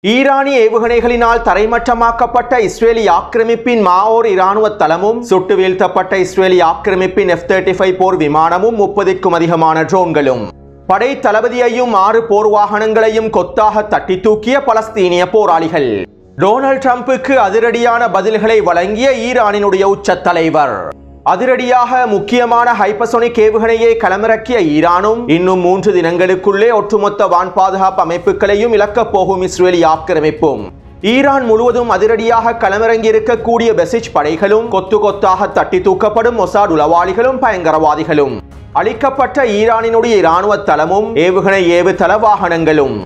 ஈரானிய ஏவுகணைகளினால் தரைமட்டமாக்கப்பட்ட இஸ்ரேலிய ஆக்கிரமிப்பின் மாவோர் இராணுவ தளமும் சுட்டு வீழ்த்தப்பட்ட இஸ்ரேலிய ஆக்கிரமிப்பின் F-35 போர் விமானமும் 30க்கும் அதிகமான ட்ரோன்களும் படை தளபதியையும் 6 போர் வாகனங்களையும் கொத்தாக தட்டி தூக்கிய பலஸ்தீனிய போராளிகள். டொனால்ட் ட்ரம்புக்கு அதிரடியான பதில்களை வழங்கிய ஈரானினுடைய உச்ச தலைவர். அதிரடியாக முக்கியமான ஹைப்பர்சோனிக் ஏவுகணையை களமிறக்கிய ஈரானும் இன்னும் 3 தினங்களுக்குள்ளே ஒட்டுமொத்த வான் பாதுகாப்பு அமைப்புகளையும் இழக்கப் போகும் இஸ்ரேலிய ஆக்கிரமிப்பும். ஈரான் முழுவதும் அதிரடியாக களமிறங்கி இருக்கக்கூடிய பெசிஜ் படைகளும் கொத்து கொத்தாக தட்டி தூக்கப்படும் மொசாட் உளவாளிகளும் பயங்கரவாதிகளும் அளிக்கப்பட்ட ஈரானினுடைய இராணுவ தளமும் ஏவுகணை ஏவுதள வாகனங்களும்.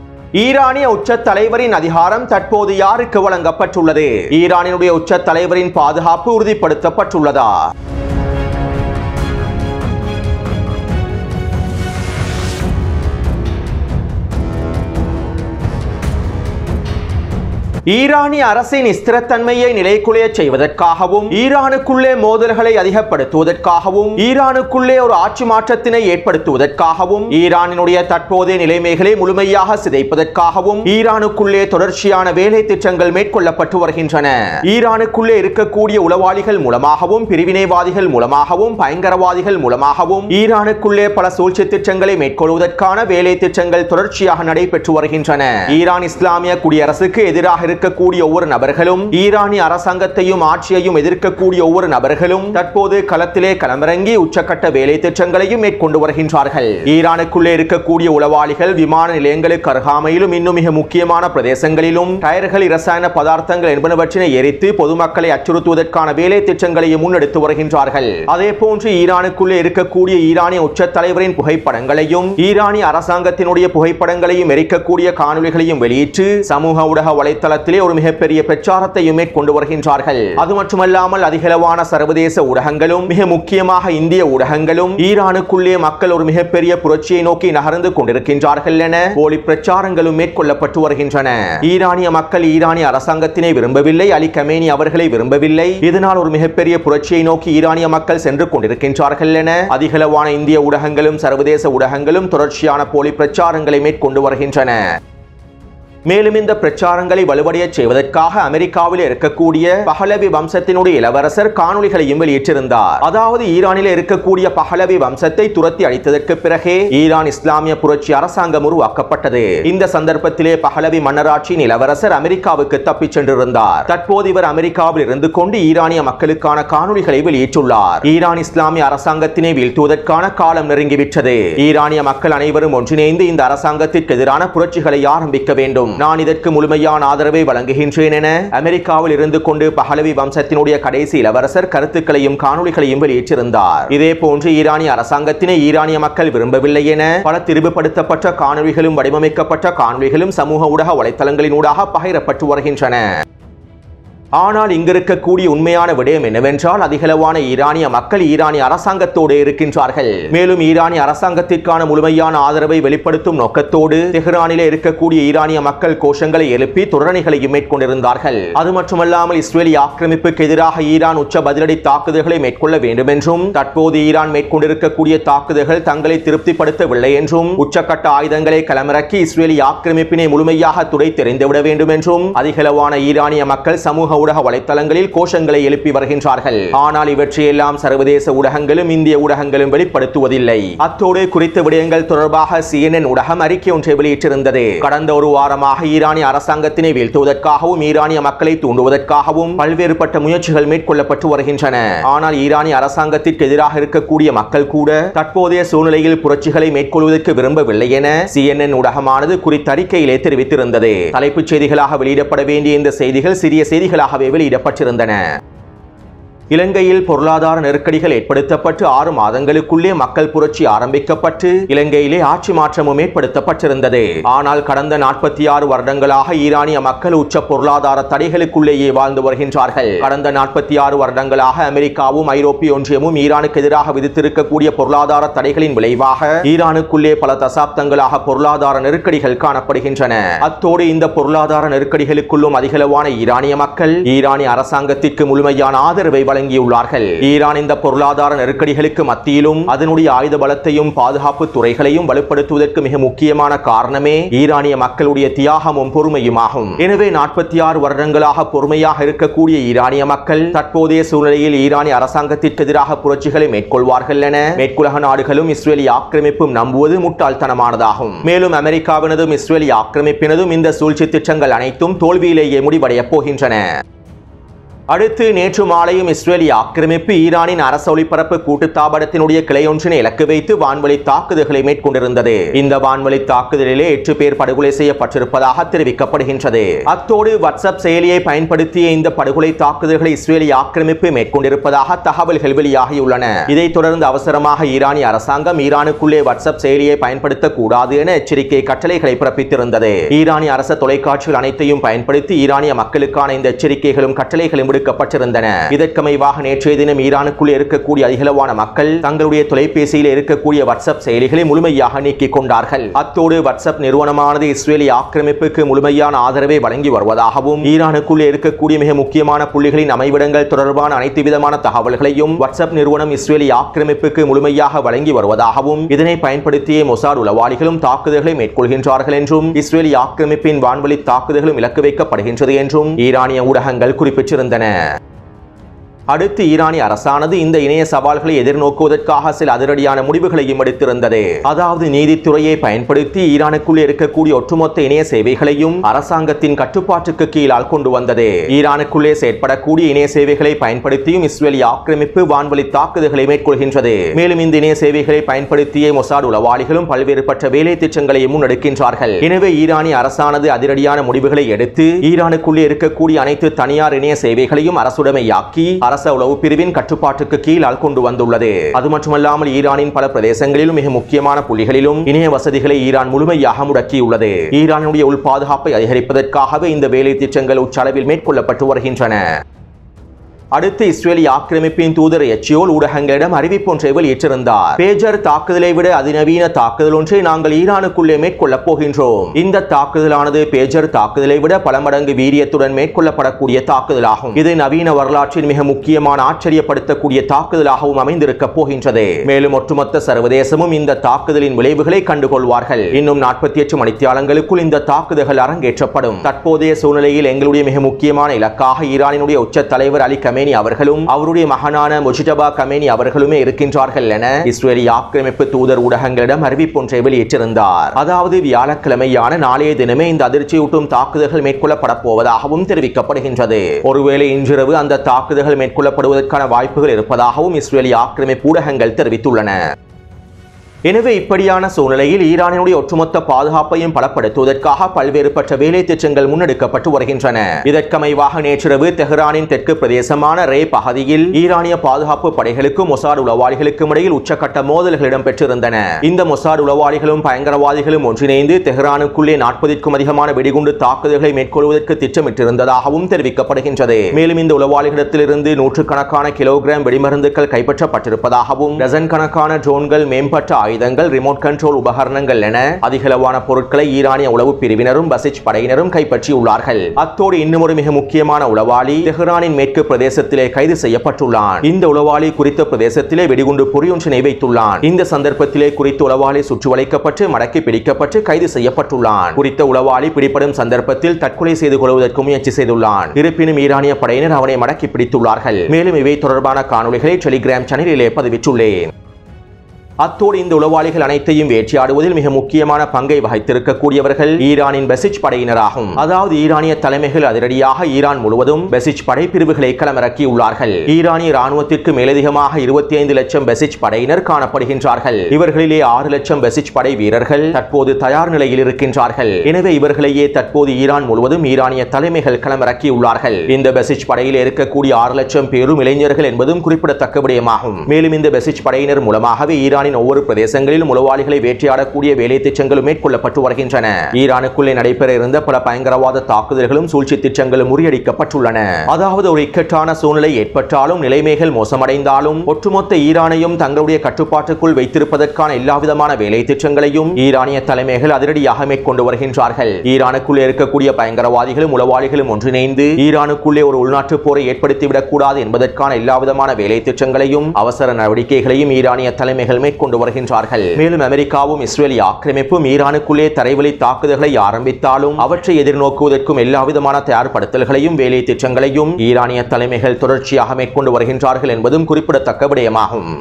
ஈரானிய உச்ச தலைவரின் அதிகாரம் தற்போது யாருக்கு வழங்கப்பட்டுள்ளது? ஈரானினுடைய உச்ச தலைவரின் பாதுகாப்பு உறுதிப்படுத்தப்பட்டுள்ளதா? ஈரானிய அரசின் ஸ்திரத்தன்மையை நிலைக்குலைய செய்வதற்காகவும் ஈரானுக்குள்ளே மோதல்களை அதிகப்படுத்துவதற்காகவும் ஈரானுக்குள்ளே ஒரு ஆட்சி மாற்றத்தினை ஏற்படுத்துவதற்காகவும் ஈரானினுடைய தற்போதைய நிலைமைகளை முழுமையாக சிதைப்பதற்காகவும் ஈரானுக்குள்ளே தொடர்ச்சியான வேலை திட்டங்கள் மேற்கொள்ளப்பட்டு வருகின்றன. ஈரானுக்குள்ளே இருக்கக்கூடிய உளவாளிகள் மூலமாகவும் பிரிவினைவாதிகள் மூலமாகவும் பயங்கரவாதிகள் மூலமாகவும் ஈரானுக்குள்ளே பல சூழ்ச்சி திட்டங்களை மேற்கொள்வதற்கான வேலை திட்டங்கள் தொடர்ச்சியாக நடைபெற்று வருகின்றன. ஈரான் இஸ்லாமிய குடியரசுக்கு எதிராக இருக்கக்கூடிய ஒவ்வொரு நபர்களும் ஈரானிய அரசாங்கத்தையும் ஆட்சியையும் எதிர்க்கக்கூடிய ஒவ்வொரு நபர்களும் தற்போது களத்திலே களமிறங்கி உச்சக்கட்ட வேலை திட்டங்களையும் மேற்கொண்டு வருகின்றார்கள். ஈரானுக்குள்ளே இருக்கக்கூடிய உளவாளிகள் விமான நிலையங்களுக்கு அருகாமையிலும் இன்னும் மிக முக்கியமான பிரதேசங்களிலும் டயர்கள் இரசாயன பதார்த்தங்கள் என்பனவற்றினை எரித்து பொதுமக்களை அச்சுறுத்துவதற்கான வேலை திட்டங்களையும் முன்னெடுத்து வருகின்றார்கள். அதே போன்று ஈரானுக்குள்ளே இருக்கக்கூடிய ஈரானிய உச்ச தலைவரின் புகைப்படங்களையும் ஈரானிய அரசாங்கத்தினுடைய புகைப்படங்களையும் எரிக்கக்கூடிய காணொலிகளையும் வெளியிட்டு சமூக ஊடக வலைத்தள ஒரு மிகப்பெரிய பிரச்சாரத்தையும் மேற்கொண்டு வருகின்றார்கள். அது மட்டுமல்லாமல் அதிகளவான சர்வதேச ஊடகங்களும் மிக முக்கியமாக இந்திய ஊடகங்களும் ஈரானுக்குள்ளே மக்கள் ஒரு மிகப்பெரிய புரட்சியை நோக்கி நகர்ந்து கொண்டிருக்கின்றார்கள் என போலி பிரச்சாரங்களும் மேற்கொள்ளப்பட்டு வருகின்றன. ஈரானிய மக்கள் ஈரானிய அரசாங்கத்தினை விரும்பவில்லை, அலி கமேனி அவர்களை விரும்பவில்லை. இதனால் ஒரு மிகப்பெரிய புரட்சியை நோக்கி ஈரானிய மக்கள் சென்று கொண்டிருக்கின்றார்கள் என அதிகளவான இந்திய ஊடகங்களும் சர்வதேச ஊடகங்களும் தொடர்ச்சியான போலி பிரச்சாரங்களை மேற்கொண்டு வருகின்றன. மேலும் இந்த பிரச்சாரங்களை வலுவடைய செய்வதற்காக அமெரிக்காவில் இருக்கக்கூடிய பஹலவி வம்சத்தினுடைய இளவரசர் காணொலிகளையும் வெளியிட்டிருந்தார். அதாவது ஈரானில் இருக்கக்கூடிய பஹலவி வம்சத்தை துரத்தி அடித்ததற்கு பிறகே ஈரான் இஸ்லாமிய புரட்சி அரசாங்கம் உருவாக்கப்பட்டது. இந்த சந்தர்ப்பத்திலே பஹலவி மன்னராட்சியின் இளவரசர் அமெரிக்காவுக்கு தப்பிச் சென்றிருந்தார். தற்போது இவர் அமெரிக்காவில் இருந்து கொண்டு ஈரானிய மக்களுக்கான காணொலிகளை வெளியிட்டுள்ளார். ஈரான் இஸ்லாமிய அரசாங்கத்தினை வீழ்த்துவதற்கான காலம் நெருங்கிவிட்டது. ஈரானிய மக்கள் அனைவரும் ஒன்றிணைந்து இந்த அரசாங்கத்திற்கு எதிரான புரட்சிகளை ஆரம்பிக்க வேண்டும். நான் இதற்கு முழுமையான ஆதரவை வழங்குகின்றேன் என அமெரிக்காவில் இருந்து கொண்டு பஹலவி வம்சத்தினுடைய கடைசி இளவரசர் கருத்துக்களையும் காணொலிகளையும் வெளியிட்டிருந்தார். இதே போன்று ஈரானிய அரசாங்கத்தினை ஈரானிய மக்கள் விரும்பவில்லை என பல திரிவுபடுத்தப்பட்ட காணொலிகளும் வடிவமைக்கப்பட்ட காணொலிகளும் சமூக ஊடக வலைத்தளங்களினூடாக பகிரப்பட்டு வருகின்றன. ஆனால் இங்கிருக்கக்கூடிய உண்மையான விடயம் என்னவென்றால் அதிகளவான ஈரானிய மக்கள் ஈரானிய அரசாங்கத்தோடு இருக்கின்றார்கள். மேலும் ஈரானிய அரசாங்கத்திற்கான முழுமையான ஆதரவை வெளிப்படுத்தும் நோக்கத்தோடு தெஹ்ரானிலே இருக்கக்கூடிய ஈரானிய மக்கள் கோஷங்களை எழுப்பி தொடரணிகளையும் மேற்கொண்டிருந்தார்கள். அது மட்டுமல்லாமல் இஸ்ரேலிய ஆக்கிரமிப்புக்கு எதிராக ஈரான் உச்ச பதிலடி தாக்குதல்களை மேற்கொள்ள வேண்டும் என்றும் தற்போது ஈரான் மேற்கொண்டிருக்கக்கூடிய தாக்குதல்கள் தங்களை திருப்திப்படுத்தவில்லை என்றும் உச்சக்கட்ட ஆயுதங்களை களமிறக்கி இஸ்ரேலிய ஆக்கிரமிப்பினை முழுமையாக துடை தெரிந்துவிட வேண்டும் என்றும் அதிகளவான ஈரானிய மக்கள் சமூக ஊடக வலைத்தளங்களில் கோஷங்களை எழுப்பி வருகின்றார்கள். ஆனால் இவற்றையெல்லாம் சர்வதேச ஊடகங்களும் இந்திய ஊடகங்களும் வெளிப்படுத்துவதில்லை. அத்தோடு குறித்த விடயங்கள் தொடர்பாக CNN ஊடகம் அறிக்கை ஒன்றை வெளியிட்டிருந்தது. கடந்த ஒரு வாரமாக ஈரானிய அரசாங்கத்தினை வீழ்த்துவதற்காகவும் ஈரானிய மக்களை தூண்டுவதற்காகவும் பல்வேறுபட்ட முயற்சிகள் மேற்கொள்ளப்பட்டு வருகின்றன. ஆனால் ஈரானிய அரசாங்கத்திற்கு எதிராக இருக்கக்கூடிய மக்கள் கூட தற்போதைய சூழ்நிலையில் புரட்சிகளை மேற்கொள்வதற்கு விரும்பவில்லை என CNN ஊடகமானது குறித்த அறிக்கையிலே தெரிவித்திருந்தது. தலைப்புச் செய்திகளாக வெளியிடப்பட வேண்டிய இந்த செய்திகள் சிறிய செய்திகளாக வெளியிடப்பட்டிருந்தன. இலங்கையில் பொருளாதார நெருக்கடிகள் ஏற்படுத்தப்பட்டு 6 மாதங்களுக்குள்ளே மக்கள் புரட்சி ஆரம்பிக்கப்பட்டு இலங்கையிலே ஆட்சி மாற்றமும் ஏற்படுத்தப்பட்டிருந்தது. ஆனால் கடந்த 46 வருடங்களாக ஈரானிய மக்கள் உச்ச பொருளாதார தடைகளுக்குள்ளேயே வாழ்ந்து வருகின்றார்கள். கடந்த 46 வருடங்களாக அமெரிக்காவும் ஐரோப்பிய ஒன்றியமும் ஈரானுக்கு எதிராக விதித்திருக்கக்கூடிய பொருளாதார தடைகளின் விளைவாக ஈரானுக்குள்ளே பல தசாப்தங்களாக பொருளாதார நெருக்கடிகள் காணப்படுகின்றன. அத்தோடு இந்த பொருளாதார நெருக்கடிகளுக்குள்ளும் அதிகளவான ஈரானிய மக்கள் ஈரானிய அரசாங்கத்திற்கு முழுமையான ஆதரவை வழங்கி வழங்கியுள்ளார்கள். ஈரான் இந்த பொருளாதார நெருக்கடிகளுக்கு மத்தியிலும் அதனுடைய ஆயுத பலத்தையும் பாதுகாப்பு துறைகளையும் வலுப்படுத்துவதற்கு மிக முக்கியமான காரணமே ஈரானிய மக்களுடைய தியாகமும் பொறுமையுமாகும். எனவே 46 வருடங்களாக பொறுமையாக இருக்கக்கூடிய ஈரானிய மக்கள் தற்போதைய சூழ்நிலையில் ஈரானிய அரசாங்கத்திற்கு எதிராக புரட்சிகளை மேற்கொள்வார்கள் என மேற்குலக நாடுகளும் இஸ்ரேலிய ஆக்கிரமிப்பும் நம்புவது முட்டாள்தனமானதாகும். மேலும் அமெரிக்காவினதும் இஸ்ரேலிய ஆக்கிரமிப்பினதும் இந்த சூழ்ச்சி திட்டங்கள் அனைத்தும் தோல்வியிலேயே முடிவடையப் போகின்றன. அடுத்து நேற்று மாலையும் இஸ்ரேலிய ஆக்கிரமிப்பு ஈரானின் அரசு ஒளிபரப்பு கூட்டுத்தாபனத்தினுடைய கிளையொன்றினை இலக்கு வைத்து வான்வழி தாக்குதல்களை மேற்கொண்டிருந்தது. இந்த வான்வழி தாக்குதலிலே 8 பேர் படுகொலை செய்யப்பட்டிருப்பதாக தெரிவிக்கப்படுகின்றது. அத்தோடு வாட்ஸ்அப் செயலியை பயன்படுத்திய இந்த படுகொலை தாக்குதல்களை இஸ்ரேலிய ஆக்கிரமிப்பு மேற்கொண்டிருப்பதாக தகவல்கள் வெளியாகியுள்ளன. இதைத் தொடர்ந்து அவசரமாக ஈரானிய அரசாங்கம் ஈரானுக்குள்ளே வாட்ஸ்அப் செயலியை பயன்படுத்தக்கூடாது என எச்சரிக்கை கட்டளைகளை பிறப்பித்திருந்தது. ஈரானிய அரசு தொலைக்காட்சிகள் அனைத்தையும் பயன்படுத்தி ஈரானிய மக்களுக்கான இந்த எச்சரிக்கைகளும் கட்டளைகளும் விடுக்கப்பட்டிருந்தன. இதற்கமைவாக நேற்றைய தினம் ஈரானுக்குள்ளே இருக்கக்கூடிய அதிகளவான மக்கள் தங்களுடைய தொலைபேசியில் இருக்கக்கூடிய வாட்ஸ்அப் செயலிகளை முழுமையாக நீக்கிக் கொண்டார்கள். அத்தோடு வாட்ஸ்அப் நிறுவனமானது இஸ்ரேலிய ஆக்கிரமிப்புக்கு முழுமையான ஆதரவை வழங்கி வருவதாகவும் ஈரானுக்குள்ளே இருக்கக்கூடிய மிக முக்கியமான புள்ளிகளின் அமைவிடங்கள் தொடர்பான அனைத்து விதமான தகவல்களையும் வாட்ஸ்அப் நிறுவனம் இஸ்ரேலிய ஆக்கிரமிப்புக்கு முழுமையாக வழங்கி வருவதாகவும் இதனை பயன்படுத்திய மொசாட் உளவாளிகளும் தாக்குதல்களை மேற்கொள்கின்றார்கள் என்றும் இஸ்ரேலிய ஆக்கிரமிப்பின் வான்வழி தாக்குதல்களும் இலக்கு வைக்கப்படுகின்றது என்றும் ஈரானிய ஊடகங்கள் குறிப்பிட்டிருந்தன. அடுத்து ஈரானிய அரசானது இந்த இணைய சவால்களை எதிர்நோக்குவதற்காக சில அதிரடியான முடிவுகளையும் எடுத்திருந்தது. அதாவது நீதித்துறையை பயன்படுத்தி ஈரானுக்குள்ளே இருக்கக்கூடிய ஒட்டுமொத்த இணைய சேவைகளையும் அரசாங்கத்தின் கட்டுப்பாட்டுக்கு கீழால் கொண்டு வந்தது. ஈரானுக்குள்ளே செயற்படக்கூடிய இணைய சேவைகளை பயன்படுத்தியும் இஸ்ரேலிய ஆக்கிரமிப்பு வான்வழி தாக்குதல்களை மேற்கொள்கின்றது. மேலும் இந்த இணைய சேவைகளை பயன்படுத்திய மொசாட் உளவாளிகளும் பல்வேறுபட்ட வேலை திட்டங்களையும் முன்னெடுக்கின்றார்கள். எனவே ஈரானிய அரசானது அதிரடியான முடிவுகளை எடுத்து ஈரானுக்குள்ளே இருக்கக்கூடிய அனைத்து தனியார் இணைய சேவைகளையும் அரசுடைமையாக்கி அரச உளவு பிரிவின் கட்டுப்பாட்டுக்கு கீழால் கொண்டு வந்துள்ளது. அது மட்டுமல்லாமல் ஈரானின் பல பிரதேசங்களிலும் மிக முக்கியமான புள்ளிகளிலும் இணைய வசதிகளை ஈரான் முழுமையாக முடக்கியுள்ளது. ஈரானுடைய உள் பாதுகாப்பை அதிகரிப்பதற்காகவே இந்த வேலை திட்டங்கள் உச்சளவில் மேற்கொள்ளப்பட்டு வருகின்றன. அடுத்து இஸ்ரேலிய ஆக்கிரமிப்பின் தூதர் எச்சியோல் ஊடகங்களிடம் அறிவிப்பொன்றை வெளியிட்டிருந்தார். பேஜர் தாக்குதலை விட அதிநவீன தாக்குதல் ஒன்றை நாங்கள் ஈரானுக்குள்ளே மேற்கொள்ளப் போகின்றோம். இந்த தாக்குதலானது பேஜர் தாக்குதலை விட பல மடங்கு வீரியத்துடன் மேற்கொள்ளப்படக்கூடிய தாக்குதலாகும். இது நவீன வரலாற்றின் மிக முக்கியமான ஆச்சரியப்படுத்தக்கூடிய தாக்குதலாகவும் அமைந்திருக்க போகின்றது. மேலும் ஒட்டுமொத்த சர்வதேசமும் இந்த தாக்குதலின் விளைவுகளை கண்டுகொள்வார்கள். இன்னும் 48 மணித்தியாலங்களுக்குள் இந்த தாக்குதல்கள் அரங்கேற்றப்படும். தற்போதைய சூழ்நிலையில் எங்களுடைய மிக முக்கியமான இலக்காக ஈரானினுடைய உச்ச தலைவர் அலி கமேனி அவர்களும் அவருடைய மகனான முஜ்தபா கமேனி அவர்களுமே இருக்கின்றார்கள் என இஸ்ரேலிய ஆக்கிரமிப்பு தூதர் ஊடகங்களிடம் அறிவிப்பொன்றை வெளியிட்டிருந்தார். அதாவது வியாழக்கிழமையான நாளைய தினமே இந்த அதிர்ச்சியூட்டும் தாக்குதல்கள் மேற்கொள்ளப்பட போவதாகவும் தெரிவிக்கப்படுகின்றது. ஒருவேளை இன்றிரவு அந்த தாக்குதல்கள் மேற்கொள்ளப்படுவதற்கான வாய்ப்புகள் இருப்பதாகவும் இஸ்ரேலிய ஆக்கிரமிப்பு ஊடகங்கள் தெரிவித்துள்ளன. எனவே இப்படியான சூழ்நிலையில் ஈரானினுடைய ஒட்டுமொத்த பாதுகாப்பையும் பலப்படுத்துவதற்காக பல்வேறுபட்ட வேலை திட்டங்கள் முன்னெடுக்கப்பட்டு வருகின்றன. இதற்கமைவாக நேற்றிரவு தெஹ்ரானின் தெற்கு பிரதேசமான ரே பகுதியில் ஈரானிய பாதுகாப்பு படைகளுக்கும் மொசாட் உளவாளிகளுக்கும் இடையில் உச்சக்கட்ட மோதல்கள் இடம்பெற்றிருந்தன. இந்த மொசாட் உளவாளிகளும் பயங்கரவாதிகளும் ஒன்றிணைந்து தெஹ்ரானுக்குள்ளே 40க்கும் அதிகமான வெடிகுண்டு தாக்குதல்களை மேற்கொள்வதற்கு திட்டமிட்டிருந்ததாகவும் தெரிவிக்கப்படுகின்றது. மேலும் இந்த உளவாளிகளிடத்திலிருந்து 100கணக்கான கிலோகிராம் வெடிமருந்துகள் கைப்பற்றப்பட்டிருப்பதாகவும் டசன் கணக்கான ட்ரோன்கள், மேம்பட்ட ஆயுதங்கள், ரிமோட் கண்ட்ரோல் உபகரணங்கள் என அதிகளவான பொருட்களை ஈரானிய உளவு பிரிவினரும் பசிச் படையினரும் கைப்பற்றியுள்ளார்கள். அத்தோடு இன்னும் ஒரு மிக முக்கியமான உளவாளி தெஹ்ரானின் மேற்கு பிரதேசத்திலே கைது செய்யப்பட்டுள்ளான். இந்த உளவாளி குறித்த பிரதேசத்திலே வெடிகுண்டு பொறியொன்றினை வைத்துள்ளான். இந்த சந்தர்ப்பத்திலே குறித்த உளவாளி சுற்றி வளைக்கப்பட்டு மடக்கி பிடிக்கப்பட்டு கைது செய்யப்பட்டுள்ளான். குறித்த உளவாளி பிடிப்படும் சந்தர்ப்பத்தில் தற்கொலை செய்து கொள்வதற்கு முயற்சி செய்துள்ளான். இருப்பினும் ஈரானிய படையினர் அவனை மடக்கி பிடித்துள்ளார்கள். மேலும் இவை தொடர்பான காணொளிகளை டெலிகிராம் சேனலிலே பதிவிட்டுள்ளேன். அத்தோடு இந்த உளவாளிகள் அனைத்தையும் வேட்டையாடுவதில் மிக முக்கியமான பங்கை வகித்திருக்கக்கூடியவர்கள் ஈரானின் பெசிச் படையினராகும். அதாவது ஈரானிய தலைமைகள் அதிரடியாக ஈரான் முழுவதும் பெசிச் படைப்பிரிவுகளை களமிறக்கியுள்ளார்கள். ஈரானிய ராணுவத்திற்கு மேலதிகமாக 25 லட்சம் பெசிச் படையினர் காணப்படுகின்றார்கள். இவர்களிலே 6 லட்சம் பெசிச் படை வீரர்கள் தற்போது தயார் நிலையில் இருக்கின்றார்கள். எனவே இவர்களையே தற்போது ஈரான் முழுவதும் ஈரானிய தலைமைகள் களமிறக்கியுள்ளார்கள். இந்த பெசிச் படையில் இருக்கக்கூடிய 6 லட்சம் பேரும் இளைஞர்கள் என்பதும் குறிப்பிடத்தக்க விடயமாகும். மேலும் இந்த பெசிச் படையினர் மூலமாகவே ஈரானின் ஈரானின் ஒவ்வொரு பிரதேசங்களிலும் உளவாளிகளை வேட்டையாடக்கூடிய வேலை திட்டங்களும் மேற்கொள்ளப்பட்டு வருகின்றன. ஈரானுக்குள்ளே நடைபெற இருந்த பல பயங்கரவாத தாக்குதல்களும் சூழ்ச்சி திட்டங்களும் முறியடிக்கப்பட்டுள்ளன. அதாவது ஒரு இக்கட்டான சூழ்நிலை ஏற்பட்டாலும் நிலைமைகள் மோசமடைந்தாலும் ஒட்டுமொத்த ஈரானையும் தங்களுடைய கட்டுப்பாட்டுக்குள் வைத்திருப்பதற்கான எல்லாவிதமான வேலை திட்டங்களையும் ஈரானிய தலைமைகள் அதிரடியாக மேற்கொண்டு வருகின்றார்கள். ஈரானுக்குள்ளே இருக்கக்கூடிய பயங்கரவாதிகளும் உளவாளிகளும் ஒன்றிணைந்து ஈரானுக்குள்ளே ஒரு உள்நாட்டு போரை ஏற்படுத்திவிடக் கூடாது என்பதற்கான எல்லாவிதமான வேலை திட்டங்களையும் அவசர நடவடிக்கைகளையும் ஈரானிய தலைமைகள் மேற்கொண்டு வருகின்றார்கள். மேலும் அமெரிக்காவும் இஸ்ரேலிய ஆக்கிரமிப்பும் ஈரானுக்குள்ளே தரைவழி தாக்குதல்களை ஆரம்பித்தாலும் அவற்றை எதிர்நோக்குவதற்கும் எல்லாவிதமான தயார்படுத்தல்களையும் வேலை திட்டங்களையும் ஈரானிய தலைமைகள் தொடர்ச்சியாக மேற்கொண்டு வருகின்றார்கள் என்பதும் குறிப்பிடத்தக்க விடயமாகும்.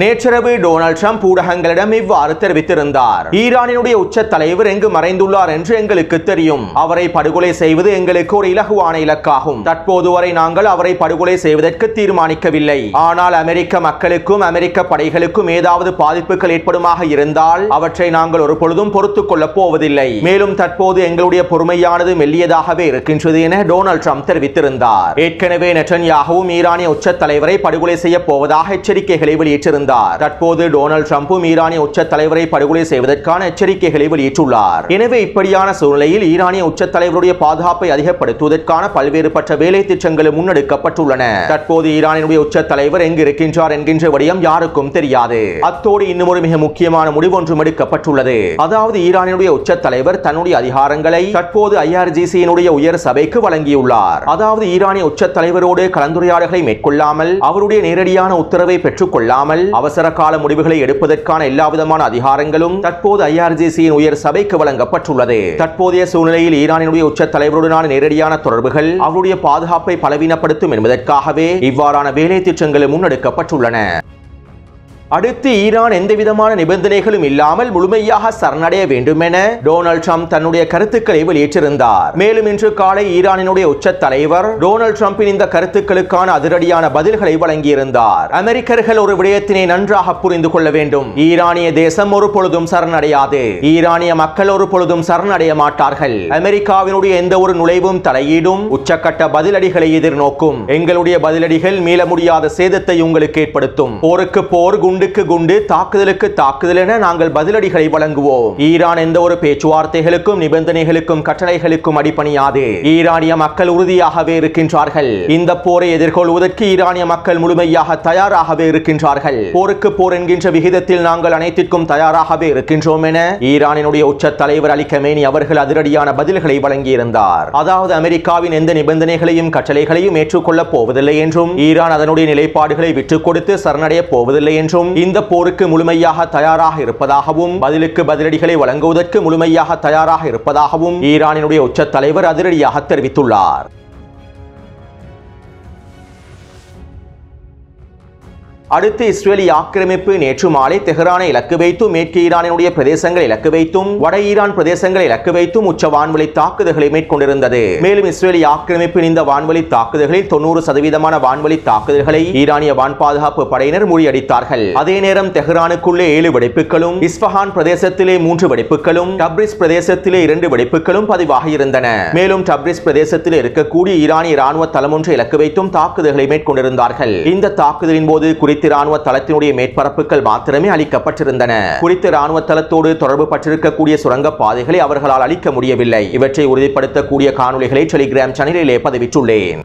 நேற்றிரவு டொனால்ட் ட்ரம்ப் ஊடகங்களிடம் இவ்வாறு தெரிவித்திருந்தார். ஈரானினுடைய உச்ச தலைவர் எங்கு மறைந்துள்ளார் என்று எங்களுக்கு தெரியும். அவரை படுகொலை செய்வது எங்களுக்கு ஒரு இலகுவான இலக்காகும். தற்போது வரை நாங்கள் அவரை படுகொலை செய்வதற்கு தீர்மானிக்கவில்லை. ஆனால் அமெரிக்க மக்களுக்கும் அமெரிக்க படைகளுக்கும் ஏதாவது பாதிப்புகள் ஏற்படுமாக இருந்தால் அவற்றை நாங்கள் ஒரு பொழுதும் பொறுத்துக் கொள்ளப் போவதில்லை. மேலும் தற்போது எங்களுடைய பொறுமையானது மெல்லியதாகவே இருக்கின்றது என டொனால்ட் ட்ரம்ப் தெரிவித்திருந்தார். ஏற்கனவே நெட்டன்யாகவும் ஈரானிய உச்ச தலைவரை படுகொலை செய்ய போவதாக எச்சரிக்கைகளை வெளியிட்டிருந்தார். தற்போது டொனால்ட் ட்ரம்பும் ஈரானிய உச்ச தலைவரை படுகொலை செய்வதற்கான எச்சரிக்கைகளை வெளியிட்டுள்ளார். எனவே இப்படியான சூழ்நிலையில் ஈரானிய உச்ச தலைவருடைய பாதுகாப்பை அதிகப்படுத்துவதற்கான பல்வேறுபட்ட வேலை திட்டங்களும் முன்னெடுக்கப்பட்டுள்ளன. தற்போது ஈரானினுடைய உச்ச தலைவர் எங்கு இருக்கின்றார் என்கின்ற விடயம் யாருக்கும் தெரியாது. அத்தோடு இன்னும் ஒரு மிக முக்கியமான முடிவு ஒன்றும் எடுக்கப்பட்டுள்ளது. அதாவது ஈரானினுடைய உச்ச தலைவர் தன்னுடைய அதிகாரங்களை தற்போது IRGC-யினுடைய உயர் சபைக்கு வழங்கியுள்ளார். அதாவது ஈரானிய உச்ச தலைவரோடு கலந்துரையாடல்களை மேற்கொள்ளாமல் அவருடைய நேரடியான உத்தரவை பெற்றுக் கொள்ளாமல் அவசர கால முடிவுகளை எடுப்பதற்கான எல்லாவிதமான அதிகாரங்களும் தற்போது IRGC-யின் உயர் சபைக்கு வழங்கப்பட்டுள்ளது. தற்போதைய சூழ்நிலையில் ஈரானினுடைய உச்ச தலைவருடனான நேரடியான தொடர்புகள் அவருடைய பாதுகாப்பை பலவீனப்படுத்தும் என்பதற்காகவே இவ்வாறான வேலை திட்டங்களும் முன்னெடுக்கப்பட்டுள்ளன. அடுத்து ஈரான் எந்தவிதமான நிபந்தனைகளும் இல்லாமல் முழுமையாக சரணடைய வேண்டும் என டொனால்ட் ட்ரம்ப் தன்னுடைய கருத்துக்களை வெளியிட்டிருந்தார். மேலும் இன்று காலை ஈரானினுடைய உச்ச தலைவர் டொனால்ட் ட்ரம்பின் இந்த கருத்துக்களுக்கான அதிரடியான பதில்களை வழங்கியிருந்தார். அமெரிக்கர்கள் ஒரு விடயத்தினை நன்றாக புரிந்து கொள்ள வேண்டும். ஈரானிய தேசம் ஒரு பொழுதும் சரணடையாது. ஈரானிய மக்கள் ஒரு பொழுதும் சரணடைய மாட்டார்கள். அமெரிக்காவினுடைய எந்த ஒரு நுழைவும் தலையீடும் உச்சக்கட்ட பதிலடிகளை எதிர்நோக்கும். எங்களுடைய பதிலடிகள் மீள முடியாத சேதத்தை உங்களுக்கு ஏற்படுத்தும். போருக்கு போர், குண்டுக்கு குண்டு, தாக்குதலுக்கு தாக்குதல் என நாங்கள் பதிலடிகளை வழங்குவோம். ஈரான் எந்த ஒரு பேச்சுவார்த்தைகளுக்கும் நிபந்தனைகளுக்கும் கட்டளைகளுக்கும் அடிபணியாது. ஈரானிய மக்கள் உறுதியாகவே இருக்கின்றார்கள். இந்த போரை எதிர்கொள்வதற்கு ஈரானிய மக்கள் முழுமையாக தயாராகவே இருக்கின்றார்கள். போருக்கு போர் என்கின்ற விகிதத்தில் நாங்கள் அனைத்திற்கும் தயாராகவே இருக்கின்றோம் என ஈரானினுடைய உச்ச தலைவர் அலி கமேனி அவர்கள் அதிரடியான பதில்களை வழங்கியிருந்தார். அதாவது அமெரிக்காவின் எந்த நிபந்தனைகளையும் கட்டளைகளையும் ஏற்றுக்கொள்ளப் போவதில்லை என்றும் ஈரான் அதனுடைய நிலைப்பாடுகளை விட்டுக் கொடுத்து சரணடைய போவதில்லை என்றும் இந்த போருக்கு முழுமையாக தயாராக இருப்பதாகவும் பதிலுக்கு பதிலடிகளை வழங்குவதற்கு முழுமையாக தயாராக இருப்பதாகவும் ஈரானினுடைய உச்ச தலைவர் அதிரடியாக தெரிவித்துள்ளார். அடுத்து இஸ்ரேலிய ஆக்கிரமிப்பு நேற்று மாலை தெஹ்ரானை இலக்கு வைத்தும் மேற்கு ஈரானினுடைய பிரதேசங்களை இலக்கு வைத்தும் வட ஈரான் பிரதேசங்களை இலக்கு வைத்தும் உச்ச வான்வழி தாக்குதல்களை மேற்கொண்டிருந்தது. மேலும் இஸ்ரேலிய ஆக்கிரமிப்பின் இந்த வான்வழி தாக்குதல்களில் 90% வான்வழி தாக்குதல்களை ஈரானிய வான் பாதுகாப்பு படையினர் முறியடித்தார்கள். அதே நேரம் தெஹ்ரானுக்குள்ளே 7 வெடிப்புகளும், இஸ்ஃபஹான் பிரதேசத்திலே 3 வெடிப்புகளும், டப்ரிஸ் பிரதேசத்திலே 2 வெடிப்புகளும் பதிவாகி இருந்தன. மேலும் டப்ரிஸ் பிரதேசத்தில் இருக்கக்கூடிய ஈரானிய ராணுவ தளம் ஒன்றை இலக்கு வைத்தும் தாக்குதல்களை மேற்கொண்டிருந்தார்கள். இந்த தாக்குதலின் போது குறித்த ராணுவ தளத்தினுடைய மேற்பரப்புகள் மாத்திரமே அளிக்கப்பட்டிருந்தன. குறித்த ராணுவ தளத்தோடு தொடர்பு பட்டிருக்கக்கூடிய சுரங்க பாதைகளை அவர்களால் அளிக்க முடியவில்லை. இவற்றை உறுதிப்படுத்தக்கூடிய காணொளிகளை டெலிகிராம் சேனலிலே பதிவிட்டுள்ளேன்.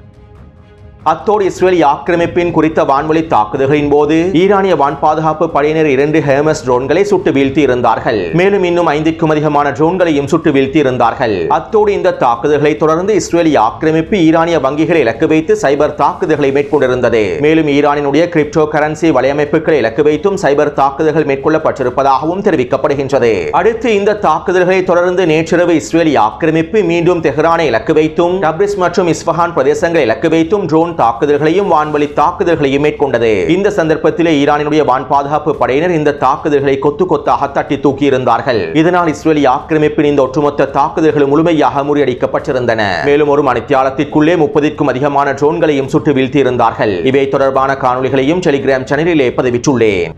அத்தோடு இஸ்ரேலிய ஆக்கிரமிப்பின் குறித்த வான்வழி தாக்குதல்களின் போது ஈரானிய வான் பாதுகாப்பு படையினர் 2 ஹெர்மஸ் ட்ரோன்களை சுட்டு வீழ்த்தி இருந்தார்கள். மேலும் இன்னும் 5க்கும் அதிகமான ட்ரோன்களையும் சுட்டு வீழ்த்தி இருந்தார்கள். அத்தோடு இந்த தாக்குதல்களை தொடர்ந்து இஸ்ரேலிய ஆக்கிரமிப்பு ஈரானிய வங்கிகளை இலக்கு வைத்து சைபர் தாக்குதல்களை மேற்கொண்டிருந்தது. மேலும் ஈரானினுடைய கிரிப்டோ கரன்சி வலையமைப்புகளை இலக்கு வைத்தும் சைபர் தாக்குதல்கள் மேற்கொள்ளப்பட்டிருப்பதாகவும் தெரிவிக்கப்படுகின்றது. அடுத்து இந்த தாக்குதல்களை தொடர்ந்து நேற்றிரவு இஸ்ரேலிய ஆக்கிரமிப்பு மீண்டும் தெஹ்ரானை இலக்கு வைத்தும் டப்ரிஸ் மற்றும் இஸ்ஃபஹான் பிரதேசங்களை இலக்கு வைத்தும் ட்ரோன் தாக்குதல்களையும் வான்வழி தாக்குதல்களையும் மேற்கொண்டது. இந்த சந்தர்ப்பத்திலே ஈரானினுடைய வான் பாதுகாப்பு படையினர் இந்த தாக்குதல்களை கொத்து கொத்தாக தட்டி தூக்கி இருந்தார்கள். இதனால் இஸ்ரேலிய ஆக்கிரமிப்பின் இந்த ஒட்டுமொத்த தாக்குதல்கள் முழுமையாக முறியடிக்கப்பட்டிருந்தன. மேலும் ஒரு மணித்தியாலத்திற்குள்ளே 30க்கும் அதிகமான ட்ரோன்களையும் சுட்டு வீழ்த்தி இருந்தார்கள். இவை தொடர்பான காணொளிகளையும் டெலிகிராம் சேனலிலே பதிவிட்டுள்ளேன்.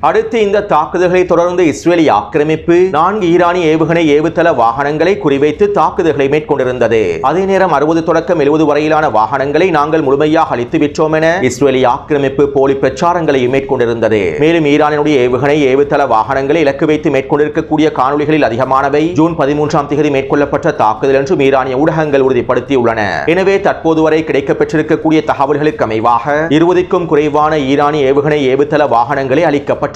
அடுத்து இந்த தாக்குதல்களை தொடர்ந்து இஸ்ரேலி ஆக்கிரமிப்பு 4 ஈரானிய ஏவுகணை ஏவுதள வாகனங்களை குறிவைத்து தாக்குதல்களை மேற்கொண்டிருந்தது. அதே நேரம் 60 தொடக்கம் 70 வரையிலான வாகனங்களை நாங்கள் முழுமையாக அழித்து விட்டோம் என இஸ்ரேலி ஆக்கிரமிப்பு போலி பிரச்சாரங்களை மேற்கொண்டிருந்தது. மேலும் ஈரானுடைய ஏவுகணை ஏவுதள வாகனங்களை இலக்கு வைத்து மேற்கொண்டிருக்கக்கூடிய காணொலிகளில் அதிகமானவை ஜூன் 13ஆம் தேதி மேற்கொள்ளப்பட்ட தாக்குதல் என்றும் ஈரானிய ஊடகங்கள் உறுதிப்படுத்தியுள்ளன. எனவே தற்போது வரை கிடைக்கப்பெற்றிருக்கக்கூடிய தகவல்களுக்கு அமைவாக 20க்கும் குறைவான ஈரானிய ஏவுகணை ஏவுதள வாகனங்களை அளிக்கப்பட்டன.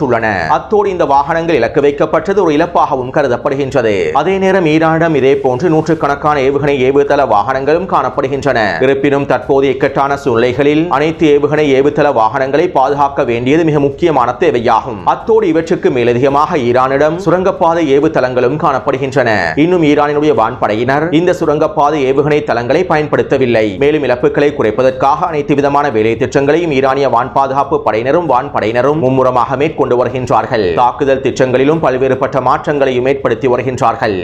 அத்தோடு இந்த வாகனங்கள் இலக்கு வைக்கப்பட்டது ஒரு இழப்பாகவும் கருதப்படுகின்றது. அதே நேரம் ஈரானிடம் இதே போன்று நூற்றுக்கணக்கான ஏவுகணை ஏவுதள வாகனங்களும் காணப்படுகின்றன. இருப்பினும் தற்போது இக்கட்டான சூழ்நிலைகளில் அனைத்து ஏவுகணை ஏவுதள வாகனங்களை பாதுகாக்க வேண்டியது மிக முக்கியமான தேவையாகும். அத்தோடு இவற்றுக்கு மேலதிகமாக ஈரானிடம் சுரங்கப்பாதை ஏவுதளங்களும் காணப்படுகின்றன. இன்னும் ஈரானினுடைய வான்படையினர் இந்த சுரங்கப்பாதை ஏவுகணை தளங்களை பயன்படுத்தவில்லை. மேலும் இழப்புகளை குறைப்பதற்காக அனைத்து விதமான வேலை திட்டங்களையும் ஈரானிய வான் பாதுகாப்பு படையினரும் வான்படையினரும் மும்முரமாக மேற்கொண்டு வருகின்றார்கள். தாக்குதல் திட்டங்களிலும் பல்வேறுபட்ட மாற்றங்களையும் ஏற்படுத்தி வருகின்றார்கள்.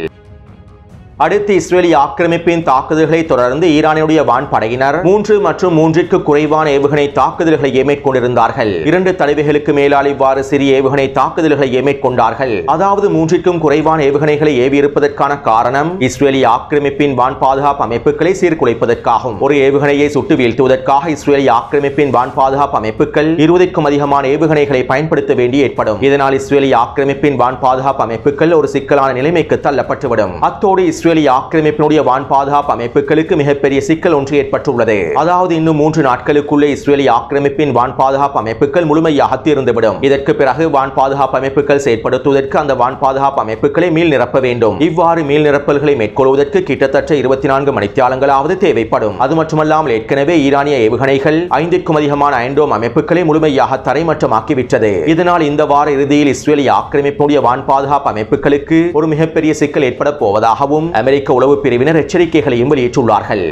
அடுத்து இஸ்ரேலி ஆக்கிரமிப்பின் தாக்குதல்களை தொடர்ந்து ஈரானுடைய வான்படையினர் 3 மற்றும் 3ற்கு குறைவான ஏவுகணை தாக்குதல்களை மேற்கொண்டிருந்தார்கள். 2 தடவைகளுக்கு மேலால் இவ்வாறு சிறிய ஏவுகணை தாக்குதல்களை மேற்கொண்டார்கள். அதாவது 3ற்கும் குறைவான ஏவுகணைகளை ஏவியிருப்பதற்கான காரணம் இஸ்ரேலி ஆக்கிரமிப்பின் வான் பாதுகாப்பு அமைப்புகளை சீர்குலைப்பதற்காகும். ஒரு ஏவுகணையை சுட்டு வீழ்த்துவதற்காக இஸ்ரேலி ஆக்கிரமிப்பின் வான் பாதுகாப்பு அமைப்புகள் 20க்கும் அதிகமான ஏவுகணைகளை பயன்படுத்த வேண்டி ஏற்படும். இதனால் இஸ்ரேலி ஆக்கிரமிப்பின் வான் பாதுகாப்பு அமைப்புகள் ஒரு சிக்கலான நிலைமைக்கு தள்ளப்பட்டுவிடும். அத்தோடு இஸ்ரேலி ஆக்கிரமிப்பினுடைய வான் பாதுகாப்பு அமைப்புகளுக்கு மிகப்பெரிய சிக்கல் ஒன்று ஏற்பட்டுள்ளது. அதாவது இன்னும் 3 நாட்களுக்குள்ளே இஸ்ரேலி ஆக்கிரமிப்பின் வான் பாதுகாப்பு அமைப்புகள் முழுமையாக தீர்ந்துவிடும். இதற்கு பிறகு வான் பாதுகாப்பு அமைப்புகள் செயற்படுத்துவதற்கு அந்த வான் பாதுகாப்பு அமைப்புகளை மீள் நிரப்ப வேண்டும். இவ்வாறு மீள் நிரப்பல்களை மேற்கொள்வதற்கு கிட்டத்தட்ட 24 மணித்தியாலங்களாவது தேவைப்படும். அது மட்டுமல்லாமல் ஏற்கனவே ஈரானிய ஏவுகணைகள் 5க்கும் அதிகமான அயன்டோம் அமைப்புகளை முழுமையாக தரைமட்டமாக்கிவிட்டது. இதனால் இந்த வார இறுதியில் இஸ்ரேலி ஆக்கிரமிப்பினுடைய வான் பாதுகாப்பு அமைப்புகளுக்கு ஒரு மிகப்பெரிய சிக்கல் ஏற்பட போவதாகவும் அமெரிக்க உளவு பிரிவினர் எச்சரிக்கைகளையும் வெளியிட்டுள்ளார்கள்.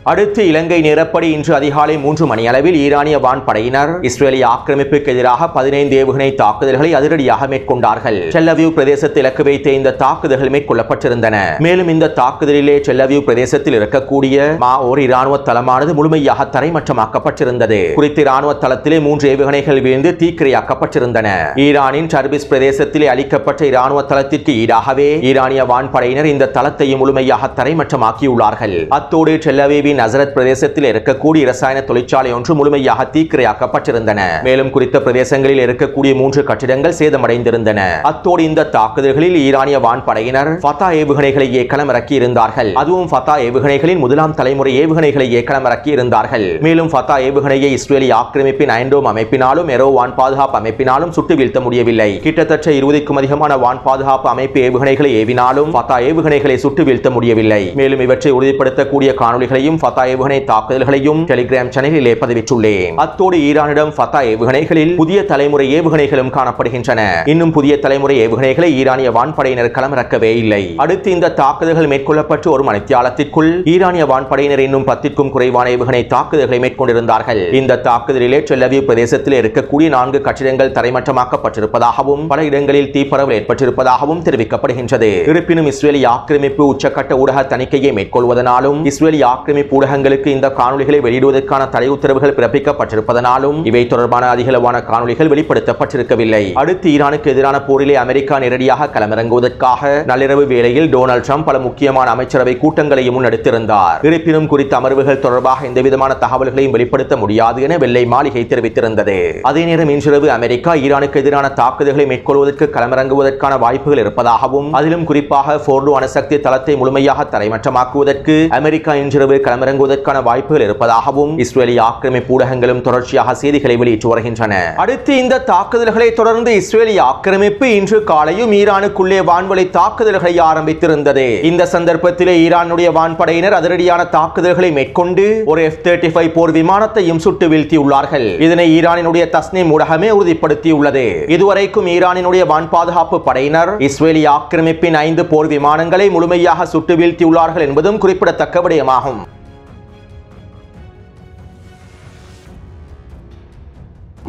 அடுத்து இலங்கை நேரப்படி இன்று அதிகாலை 3 மணி அளவில் ஈரானிய வான்படையினர் இஸ்ரேலிய ஆக்கிரமிப்புக்கு எதிராக 15 ஏவுகணை தாக்குதல்களை அதிரடியாக மேற்கொண்டார்கள். டெல்-அவீவ் பிரதேசத்தில் இலக்கு வைத்த இந்த தாக்குதல்கள் மேற்கொள்ளப்பட்டிருந்தன. மேலும் இந்த தாக்குதலிலே டெல்-அவீவ் பிரதேசத்தில் இருக்கக்கூடிய மாஓர் இராணுவ தளமானது முழுமையாக தரைமட்டமாக்கப்பட்டிருந்தது. குறித்த இராணுவ தளத்திலே 3 ஏவுகணைகள் வீழ்ந்து தீக்கிரையாக்கப்பட்டிருந்தன. ஈரானின் டர்பிஸ் பிரதேசத்திலே அளிக்கப்பட்ட இராணுவ தளத்திற்கு ஈடாகவே ஈரானிய வான்படையினர் இந்த தளத்தையும் முழுமையாக தரைமட்டமாக்கியுள்ளார்கள். அத்தோடு டெல்-அவீவின் நசரத் பிரதேசத்தில் இருக்கக்கூடிய இரசாயன தொழிற்சாலை ஒன்று முழுமையாக தீக்கிரையாக்கப்பட்டிருந்தன. மேலும் குறித்த பிரதேசங்களில் இருக்கக்கூடிய 3 கட்டிடங்கள் சேதமடைந்திருந்தன. அத்தோடு இந்த தாக்குதல்களில் ஈரானிய வான்படையினர் ஃபதா ஏவுகணைகளையே களமிறக்கி இருந்தார்கள். அதுவும் ஃபதா ஏவுகணைகளின் முதலாம் தலைமுறை ஏவுகணைகளையே களமிறக்கி இருந்தார்கள். மேலும் ஃபதா ஏவுகணையை இஸ்ரேலி ஆக்கிரமிப்பின் அயன்டோம் அமைப்பினாலும் எரோ வான் பாதுகாப்பு அமைப்பினாலும் சுட்டு வீழ்த்த முடியவில்லை. கிட்டத்தட்ட 20க்கும் அதிகமான வான் பாதுகாப்பு அமைப்பு ஏவுகணைகளை ஏவினாலும் ஃபதா ஏவுகணைகளை சுட்டு வீழ்த்த முடியவில்லை. மேலும் இவற்றை உறுதிப்படுத்தக்கூடிய காணொலிகளையும் ஃபதா ஏவுகணை தாக்குதல்களையும் டெலிகிராம் சேனலிலே பதிவிட்டுள்ளேன். அத்தோடு ஈரானிடம் ஃபதா ஏவுகணைகளில் புதிய தலைமுறை ஏவுகணைகளும் காணப்படுகின்றன. இன்னும் புதிய தலைமுறை ஏவுகணைகளை ஈரானிய வான்படையினர் களமிறக்கவே இல்லை. அடுத்து இந்த தாக்குதல்கள் மேற்கொள்ளப்பட்டு ஒரு மணித்தியாலத்திற்குள் ஈரானிய வான்படையினர் இன்னும் 10க்கும் குறைவான ஏவுகணை தாக்குதல்களை மேற்கொண்டிருந்தார்கள். இந்த தாக்குதலிலே டெல்-அவீவ் பிரதேசத்தில் இருக்கக்கூடிய 4 கட்டிடங்கள் தரைமட்டமாக்கப்பட்டிருப்பதாகவும் பல இடங்களில் தீப்பரவல் ஏற்பட்டிருப்பதாகவும் தெரிவிக்கப்படுகின்றது. இருப்பினும் இஸ்ரேலி ஆக்கிரமிப்பு உச்சக்கட்ட ஊடக தணிக்கையை மேற்கொள்வதனாலும் இஸ்ரேலி ஆக்கிரமிப்பு ஊடகங்களுக்கு இந்த காணொலிகளை வெளியிடுவதற்கான தடை உத்தரவுகள் பிறப்பிக்கப்பட்டிருப்பதனாலும் இவை தொடர்பான அதிகளவான காணொலிகள் வெளிப்படுத்தப்பட்டிருக்கவில்லை. அடுத்து ஈரானுக்கு எதிரான போரிலே அமெரிக்கா நேரடியாக களமிறங்குவதற்காக நள்ளிரவு வேளையில் டொனால்ட் ட்ரம்ப் பல முக்கியமான அமைச்சரவை கூட்டங்களையும் முன்னெடுத்திருந்தார். இருப்பினும் குறித்த அமர்வுகள் தொடர்பாக எந்தவிதமான தகவல்களையும் வெளிப்படுத்த முடியாது என வெள்ளை மாளிகை தெரிவித்திருந்தது. அதே நேரம் இன்றிரவு அமெரிக்கா ஈரானுக்கு எதிரான தாக்குதல்களை மேற்கொள்வதற்கு களமிறங்குவதற்கான வாய்ப்புகள் இருப்பதாகவும் அதிலும் குறிப்பாக ஃபோர்டோ அணுசக்தி தளத்தை முழுமையாக தரைமட்டமாக்குவதற்கு அமெரிக்கா இன்றிரவு களமிறங்குவதற்கான வாய்ப்புகள் இருப்பதாகவும் இஸ்ரேலி ஆக்கிரமிப்பு ஊடகங்களும் தொடர்ச்சியாக செய்திகளை வெளியிட்டு வருகின்றன. அடுத்து இந்த தாக்குதல்களை தொடர்ந்து இஸ்ரேலி ஆக்கிரமிப்பு இன்று காலையும் ஈரானுக்குள்ளே வான்வழி தாக்குதல்களை ஆரம்பித்திருந்தது. இந்த சந்தர்ப்பத்திலே ஈரானுடைய வான்படையினர் அதிரடியான தாக்குதல்களை மேற்கொண்டு ஒரு F-35 போர் விமானத்தையும் சுட்டு வீழ்த்தியுள்ளார்கள். இதனை ஈரானினுடைய தஸ்னீம் ஊடகமே உறுதிப்படுத்தியுள்ளது. இதுவரைக்கும் ஈரானினுடைய வான் பாதுகாப்பு படையினர் இஸ்ரேலி ஆக்கிரமிப்பின் 5 போர் விமானங்களை முழுமையாக சுட்டு வீழ்த்தியுள்ளார்கள் என்பதும் குறிப்பிடத்தக்க விடயமாகும்.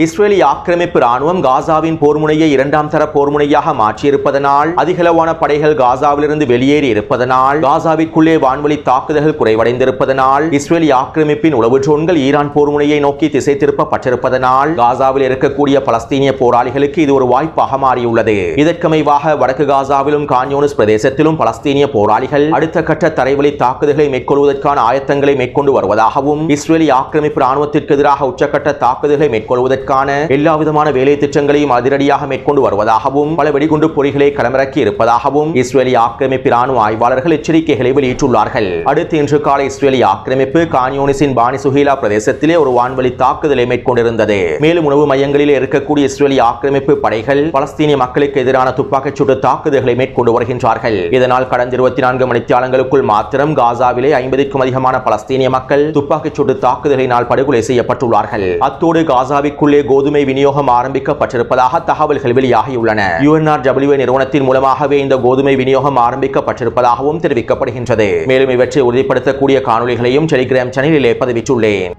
இஸ்ரேலிய ஆக்கிரமிப்பு ராணுவம் காசாவின் போர்முனையை இரண்டாம் தர போர்முனையாக மாற்றியிருப்பதனால் அதிகளவான படைகள் காசாவிலிருந்து வெளியேறி இருப்பதனால் காசாவிற்குள்ளே வான்வழி தாக்குதல்கள் குறைவடைந்திருப்பதனால் இஸ்ரேலிய ஆக்கிரமிப்பின் உளவு ட்ரோன்கள் ஈரான் போர்முனையை நோக்கி திசை திருப்பப்பட்டிருப்பதனால் காசாவில் இருக்கக்கூடிய பலஸ்தீனிய போராளிகளுக்கு இது ஒரு வாய்ப்பாக மாறியுள்ளது. இதற்கமைவாக வடக்கு காசாவிலும் கான்யூனிஸ் பிரதேசத்திலும் பலஸ்தீனிய போராளிகள் அடுத்த கட்ட தரைவழி தாக்குதல்களை மேற்கொள்வதற்கான ஆயத்தங்களை மேற்கொண்டு வருவதாகவும் இஸ்ரேலிய ஆக்கிரமிப்பு ராணுவத்திற்கு எதிராக உச்சக்கட்ட தாக்குதல்களை மேற்கொள்வதற்கான எல்லாவிதமான வேலை திட்டங்களையும் அதிரடியாக மேற்கொண்டு வருவதாகவும் பல வெடிகுண்டு பொறிகளை களமிறக்கி இருப்பதாகவும் இஸ்ரேலிய ஆக்கிரமிப்பு ராணுவ ஆய்வாளர்கள் எச்சரிக்கைகளை வெளியிட்டுள்ளார்கள். அடுத்து இன்று காலை இஸ்ரேலிய ஆக்கிரமிப்பு கான்யூனிஸின் பானி சுஹீலா பிரதேசத்திலே ஒரு வான்வழி தாக்குதலை மேற்கொண்டிருந்தது. மேலும் உணவு மையங்களில் இருக்கக்கூடிய இஸ்ரேலிய ஆக்கிரமிப்பு படைகள் பலஸ்தீனிய மக்களுக்கு எதிரான துப்பாக்கிச் சூட்டு தாக்குதல்களை மேற்கொண்டு வருகின்றார்கள். இதனால் கடந்த 24 மணித்தியாலங்களுக்குள் மாத்திரம் காசாவிலே 50க்கும் அதிகமான பலஸ்தீனிய மக்கள் துப்பாக்கிச் சூட்டு தாக்குதலினால் படுகொலை செய்யப்பட்டுள்ளார்கள். அத்தோடு காசாவிற்குள்ளே கோதுமை விநியோகம் ஆரம்பிக்கப்பட்டிருப்பதாக தகவல்கள் வெளியாகியுள்ளன. UNRWA நிறுவனத்தின் மூலமாகவே இந்த கோதுமை விநியோகம் ஆரம்பிக்கப்பட்டிருப்பதாகவும் தெரிவிக்கப்படுகின்றது. மேலும் இவற்றை உறுதிப்படுத்தக்கூடிய காணொலிகளையும் டெலிகிராம் சேனலிலே பதிவிட்டுள்ளேன்.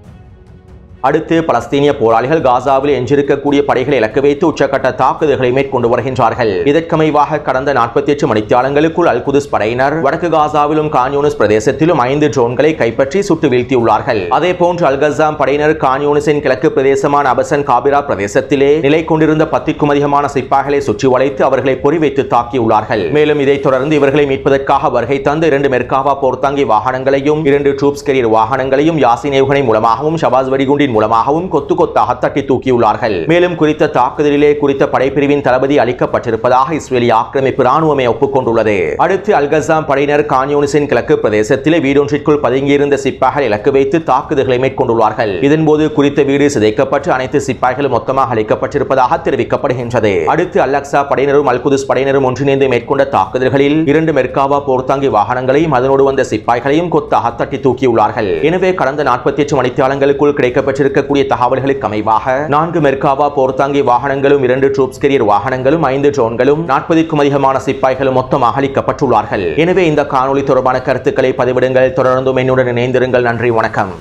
அடுத்து பலஸ்தீனிய போராளிகள் காசாவில் எஞ்சிருக்கக்கூடிய படைகளை இலக்கு வைத்து உச்சக்கட்ட தாக்குதல்களை மேற்கொண்டு வருகின்றார்கள். இதற்கமைவாக கடந்த 48 மணித்தியாலங்களுக்குள் அல் குதுஸ் படையினர் வடக்கு காசாவிலும் கான்யூனிஸ் பிரதேசத்திலும் 5 ட்ரோன்களை கைப்பற்றி சுட்டு வீழ்த்தியுள்ளார்கள். அதேபோன்று அல் கஸாம் படையினர் கான்யூனிஸின் கிழக்கு பிரதேசமான அபசன் காபிரா பிரதேசத்திலே நிலை கொண்டிருந்த 10க்கும் அதிகமான சிப்பாய்களை சுற்றி வளைத்து அவர்களை பொறிவைத்து தாக்கியுள்ளார்கள். மேலும் இதைத் தொடர்ந்து இவர்களை மீட்பதற்காக வருகை தந்த 2 மெர்காவா போர்த்தாங்கி வாகனங்களையும் 2 ட்ரூப்ஸ் கேரியர் வாகனங்களையும் யாசின் ஏவுகணை மூலமாகவும் ஷபாஸ் வெடிகுண்டின் மூலமாகவும் கொத்து கொத்தாக தட்டி தூக்கியுள்ளார்கள். மேலும் குறித்த தாக்குதலிலே குறித்த படைப்பிரிவின் தளபதி அளிக்கப்பட்டிருப்பதாக இஸ்ரேலிய ஆக்கிரமிப்பு ராணுவமே ஒப்புக்கொண்டுள்ளது. அடுத்து அல் கஸாம் படையினர் கான்யூனிஸின் கிழக்கு பிரதேசத்திலே வீடொன்றிற்குள் பதுங்கியிருந்த சிப்பாய்கள் இலக்கு வைத்து தாக்குதல்களை மேற்கொண்டுள்ளார்கள். இதன்போது குறித்த வீடு சிதைக்கப்பட்டு அனைத்து சிப்பாய்களும் மொத்தமாக அளிக்கப்பட்டிருப்பதாக தெரிவிக்கப்படுகின்றது. அடுத்து அல் அக்ஸா படையினரும் அல் குதுஸ் படையினரும் ஒன்றிணைந்து மேற்கொண்ட தாக்குதல்களில் 2 மெர்காவா போர்த்தாங்கி வாகனங்களையும் அதனோடு வந்த சிப்பாய்களையும் கொத்தாக தட்டி தூக்கியுள்ளார்கள். எனவே கடந்த 48 மணித்தியாலங்களுக்குள் கிடைக்கப்பட்ட இருக்கக்கூடிய தகவல்களுக்கு அமைவாக 4 மெர்காவா போர்த்தாங்கி வாகனங்களும் 2 ட்ரூப்ஸ் கேரியர் வாகனங்களும் 5 ட்ரோன்களும் 40க்கும் அதிகமான சிப்பாய்களும் மொத்தமாக அளிக்கப்பட்டுள்ளார்கள். எனவே இந்த காணொலி தொடர்பான கருத்துக்களை பதிவிடுங்கள். தொடர்ந்தும் என்னுடன் இணைந்திருங்கள். நன்றி, வணக்கம்.